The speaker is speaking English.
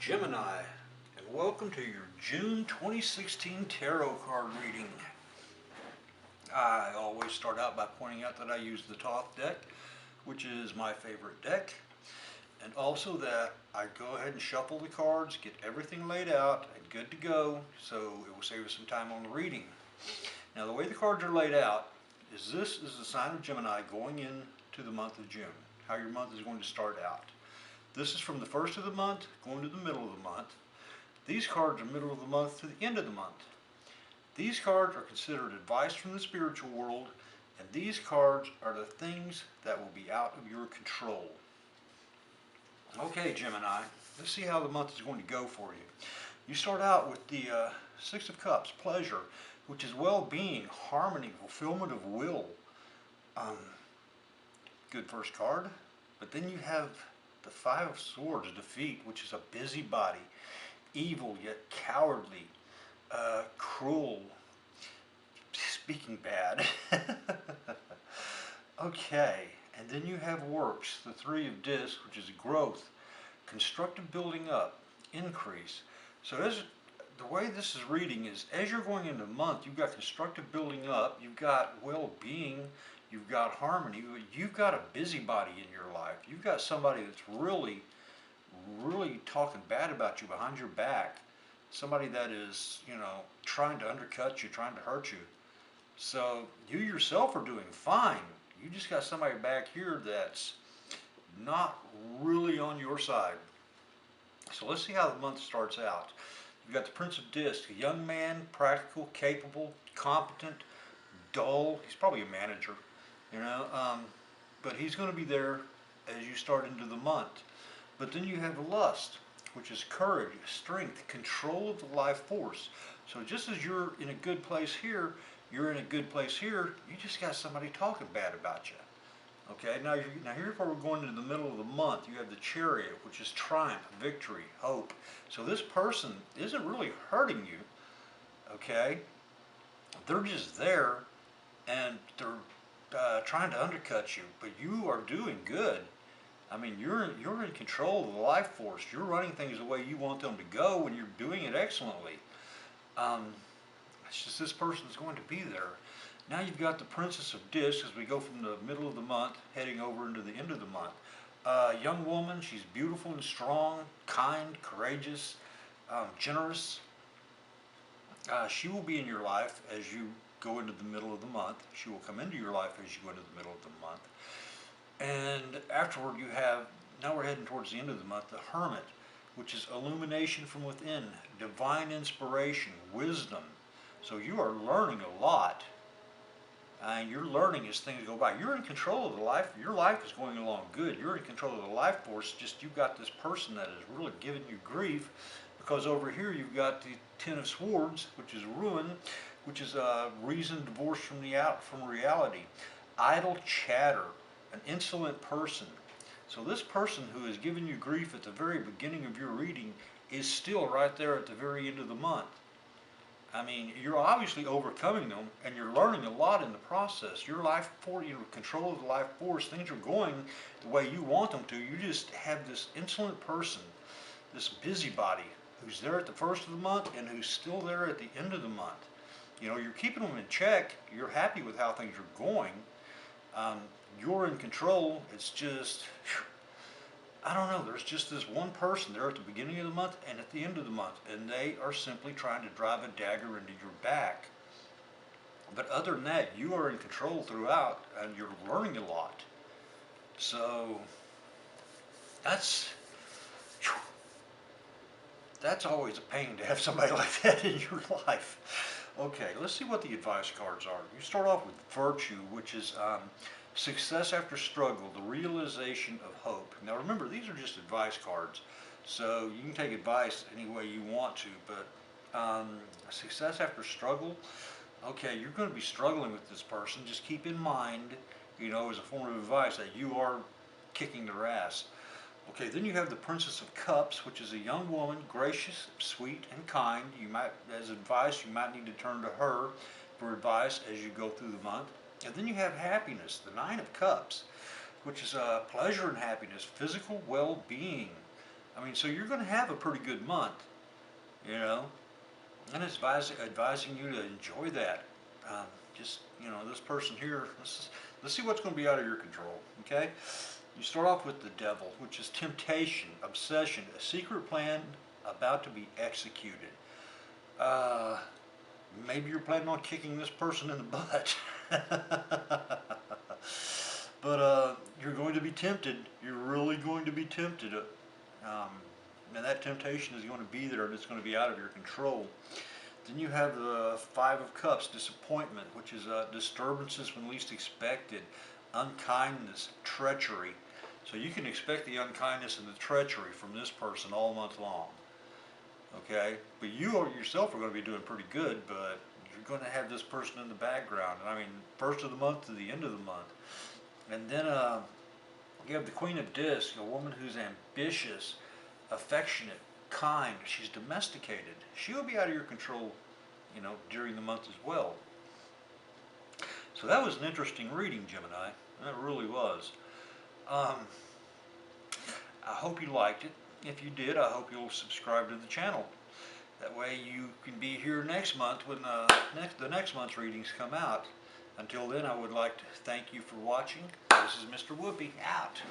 Gemini, and welcome to your June 2016 tarot card reading. I always start out by pointing out that I use the Thoth deck, which is my favorite deck, and also that I go ahead and shuffle the cards, get everything laid out and good to go, so it will save us some time on the reading. Now, the way the cards are laid out is this is the sign of Gemini going into the month of June, how your month is going to start out. This is from the first of the month going to the middle of the month. These cards are middle of the month to the end of the month. These cards are considered advice from the spiritual world, and these cards are the things that will be out of your control. Okay, Gemini, let's see how the month is going to go for you. You start out with the Six of Cups, pleasure, which is well-being, harmony, fulfillment of will. Good first card. But then you have the Five of Swords, defeat, which is a busybody, evil yet cowardly, cruel, speaking bad. Okay, and then you have works, the Three of Discs, which is growth, constructive building up, increase. So as the way this is reading is, as you're going into the month, you've got constructive building up, you've got well-being, you've got harmony, you've got a busybody in your life. You've got somebody that's really talking bad about you behind your back. Somebody that is, trying to undercut you, trying to hurt you. So you yourself are doing fine. You just got somebody back here that's not really on your side. So let's see how the month starts out. You've got the Prince of Discs, a young man, practical, capable, competent, dull. He's probably a manager, but he's going to be there as you start into the month. But then you have lust, which is courage, strength, control of the life force. So just as you're in a good place here, you're in a good place here, you just got somebody talking bad about you. Okay, now here we're going into the middle of the month. You have the Chariot, which is triumph, victory, hope. So this person isn't really hurting you, okay? They're just there, and they're trying to undercut you, but you are doing good. I mean, you're in control of the life force. You're running things the way you want them to go, and you're doing it excellently. It's just this person's going to be there. Now you've got the Princess of Discs as we go from the middle of the month heading over into the end of the month. Young woman, she's beautiful and strong, kind, courageous, generous. She will be in your life as you go into the middle of the month. She will come into your life as you go into the middle of the month. And afterward now we're heading towards the end of the month, the Hermit, which is illumination from within, divine inspiration, wisdom. So you are learning a lot. And you're learning as things go by. You're in control of the life. Your life is going along good. You're in control of the life force. Just you've got this person that is really giving you grief, because over here you've got the Ten of Swords, which is ruin, which is a reason divorced from reality. Idle chatter, an insolent person. So this person who is giving you grief at the very beginning of your reading is still right there at the very end of the month. I mean, you're obviously overcoming them, and you're learning a lot in the process. Your life force, control of the life force, things are going the way you want them to. You just have this insolent person, this busybody, who's there at the first of the month and who's still there at the end of the month. You're keeping them in check. You're happy with how things are going. You're in control. It's just, I don't know, there's just this one person there at the beginning of the month and at the end of the month, and they are simply trying to drive a dagger into your back. But other than that, you are in control throughout, and you're learning a lot. So that's always a pain to have somebody like that in your life. Okay, let's see what the advice cards are. You start off with virtue, which is success after struggle, the realization of hope. Now remember, these are just advice cards, so you can take advice any way you want to, but success after struggle, okay, you're going to be struggling with this person. Just keep in mind, as a form of advice, that you are kicking their ass. Okay, then you have the Princess of Cups, which is a young woman, gracious, sweet, and kind. As advice, you might need to turn to her for advice as you go through the month. And then you have happiness, the Nine of Cups, which is pleasure and happiness, physical well-being, I mean, so you're going to have a pretty good month, you know, and it's advising you to enjoy that. Just, you know, this person here, let's see what's going to be out of your control, okay? You start off with the devil, which is temptation, obsession, a secret plan about to be executed. Uh, Maybe you're planning on kicking this person in the butt. But you're going to be tempted. You're really going to be tempted. And that temptation is going to be there, and it's going to be out of your control. Then you have the Five of Cups, disappointment, which is disturbances when least expected, unkindness, treachery. So you can expect the unkindness and the treachery from this person all month long. Okay, but you yourself are going to be doing pretty good, but you're going to have this person in the background. I mean, first of the month to the end of the month. And then you have the Queen of Discs, a woman who's ambitious, affectionate, kind. She's domesticated. She'll be out of your control, you know, during the month as well. So that was an interesting reading, Gemini. That really was. I hope you liked it. If you did, I hope you'll subscribe to the channel. That way you can be here next month when the next month's readings come out. Until then, I would like to thank you for watching. This is Mr. Whoopi, out.